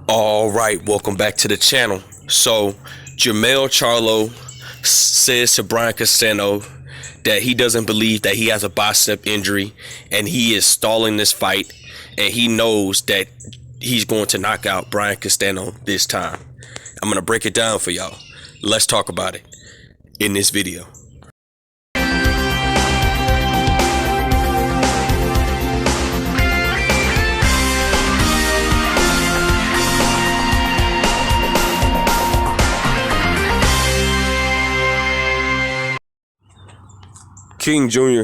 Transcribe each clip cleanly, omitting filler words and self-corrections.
All right, welcome back to the channel. So, Charlo says to Brian Castano that he doesn't believe that he has a bicep injury and he is stalling this fight, and he knows that he's going to knock out Brian Castano this time. I'm going to break it down for y'all. Let's talk about it in this video. King Jr.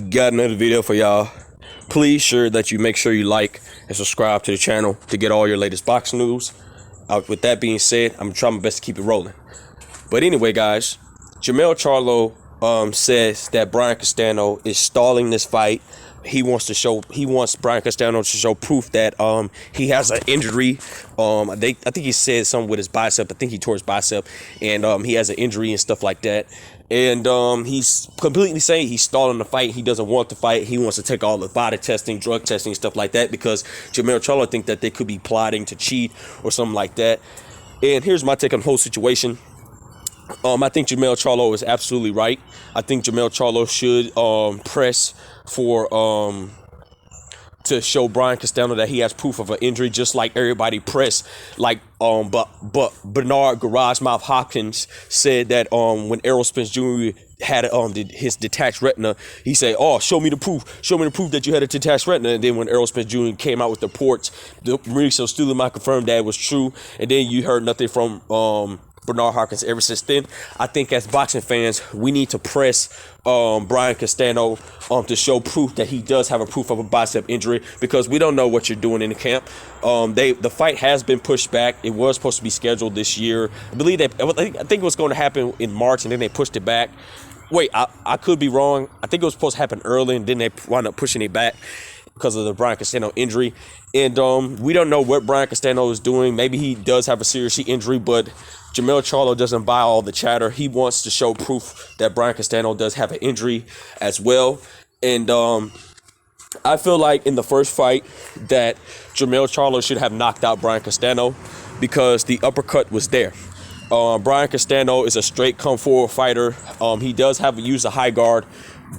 got another video for y'all. Please sure that you make sure you like and subscribe to the channel to get all your latest boxing news. With that being said, I'm trying my best to keep it rolling. But anyway, guys, Jermell Charlo says that Brian Castano is stalling this fight. He wants Brian Castano to show proof that he has an injury. I think he said something with his bicep. I think he tore his bicep, and he has an injury and stuff like that. And he's completely saying he's stalling the fight. He doesn't want the fight. He wants to take all the body testing, drug testing, stuff like that, because Jermell Charlo think that they could be plotting to cheat or something like that. And here's my take on the whole situation. I think Jermell Charlo is absolutely right. I think Jermell Charlo should press for to show Brian Castano that he has proof of an injury, just like everybody pressed. Like but Bernard Garage Mouth Hopkins said that when Errol Spence Jr. had his detached retina, he said, "Oh, show me the proof that you had a detached retina." And then when Errol Spence Jr. came out with the reports, Mauricio Stulman confirmed that it was true. And then you heard nothing from Bernard Hopkins ever since then. I think as boxing fans, we need to press Brian Castano to show proof that he does have a proof of a bicep injury, because we don't know what you're doing in the camp. The fight has been pushed back. It was supposed to be scheduled this year. I think it was going to happen in March, and then they pushed it back. Wait, I could be wrong. I think it was supposed to happen early, and then they wound up pushing it back because of the Brian Castano injury. And we don't know what Brian Castano is doing. Maybe he does have a serious injury, but Jermell Charlo doesn't buy all the chatter. He wants to show proof that Brian Castano does have an injury as well. And I feel like in the first fight that Jermell Charlo should have knocked out Brian Castano, because the uppercut was there. Brian Castano is a straight come forward fighter. He does use a high guard,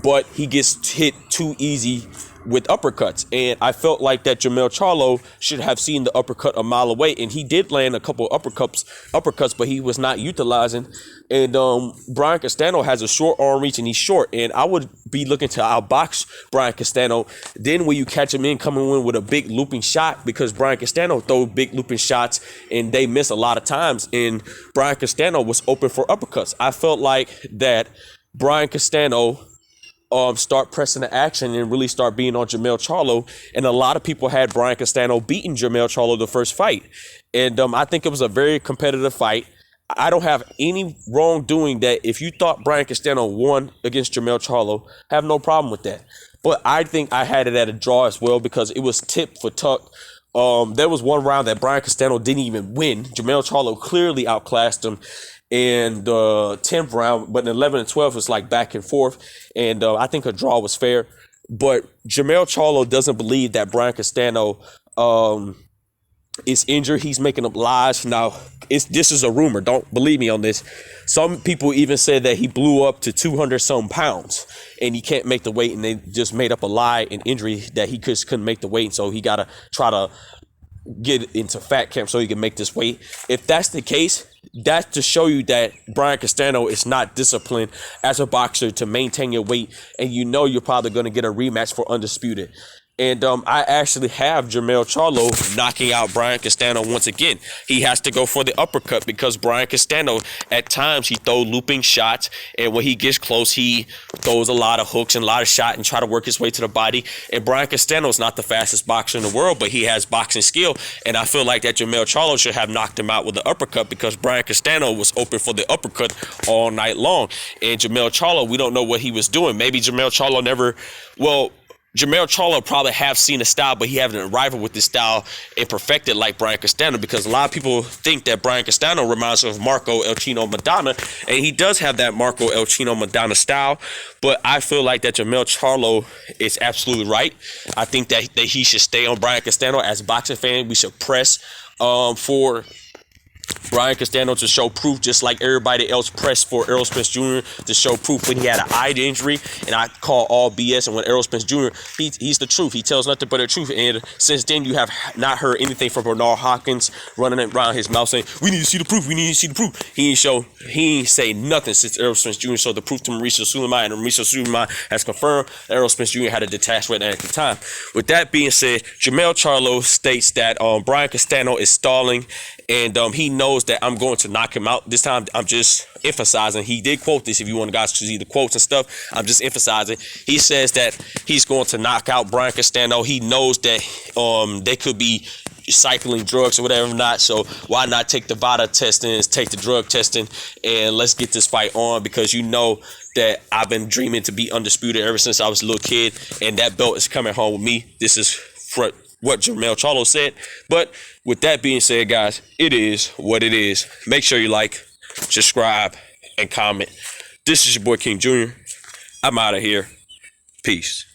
but he gets hit too easy with uppercuts, and I felt like that Jermell Charlo should have seen the uppercut a mile away, and he did land a couple uppercuts, but he was not utilizing. And Brian Castano has a short arm reach, and he's short, and I would be looking to outbox Brian Castano. Then when you catch him coming in with a big looping shot, because Brian Castano throw big looping shots and they miss a lot of times, and Brian Castano was open for uppercuts. I felt like that Brian Castano start pressing the action and really start being on Jermell Charlo. And a lot of people had Brian Castano beating Jermell Charlo the first fight. And I think it was a very competitive fight. I don't have any wrongdoing that if you thought Brian Castano won against Jermell Charlo, I have no problem with that. But I think I had it at a draw as well, because it was tip for tuck. There was one round that Brian Castano didn't even win. Jermell Charlo clearly outclassed him in the 10th round, but in 11 and 12 was like back and forth, and I think a draw was fair. But Jermell Charlo doesn't believe that Brian Castano is injured. He's making up lies. Now, this is a rumor. Don't believe me on this. Some people even said that he blew up to 200-some pounds, and he can't make the weight, and they just made up a lie and injury that he just couldn't make the weight, and so he got to try to get into fat camp so he can make this weight. If that's the case, that's to show you that Brian Castano is not disciplined as a boxer to maintain your weight, and you know you're probably going to get a rematch for undisputed. And I actually have Jermell Charlo knocking out Brian Castano once again. He has to go for the uppercut, because Brian Castano, at times, he throws looping shots, and when he gets close, he throws a lot of hooks and a lot of shots and try to work his way to the body. And Brian Castano is not the fastest boxer in the world, but he has boxing skill, and I feel like that Jermell Charlo should have knocked him out with the uppercut, because Brian Castano was open for the uppercut all night long. And Jermell Charlo, we don't know what he was doing. Maybe Jermell Charlo never, well, Jermell Charlo probably have seen a style, but he haven't arrived with this style and perfected like Brian Castano, because a lot of people think that Brian Castano reminds of Marco El Chino Madonna, and he does have that Marco El Chino Madonna style, but I feel like that Jermell Charlo is absolutely right. I think that he should stay on Brian Castano. As a boxing fan, we should press for Brian Castano to show proof, just like everybody else pressed for Errol Spence Jr. to show proof when he had an eye injury. And I call all BS. And when Errol Spence Jr., he's the truth. He tells nothing but the truth. And since then, you have not heard anything from Bernard Hopkins running around his mouth saying, "We need to see the proof. We need to see the proof." He ain't say nothing since Errol Spence Jr. showed the proof to Mauricio Sulaiman, and Mauricio Sulaiman has confirmed that Errol Spence Jr. had a detached retina at the time. With that being said, Jermell Charlo states that Brian Castano is stalling, and he knows that I'm going to knock him out this time. I'm just emphasizing. He did quote this. If you want guys to see the quotes and stuff, I'm just emphasizing. He says that he's going to knock out Brian Castano. He knows that they could be cycling drugs or whatever not. So why not take the VADA testing, take the drug testing, and let's get this fight on, because you know that I've been dreaming to be undisputed ever since I was a little kid, and that belt is coming home with me. This is what Jermell Charlo said. But with that being said, guys, it is what it is. Make sure you like, subscribe, and comment. This is your boy King Jr. I'm out of here. Peace.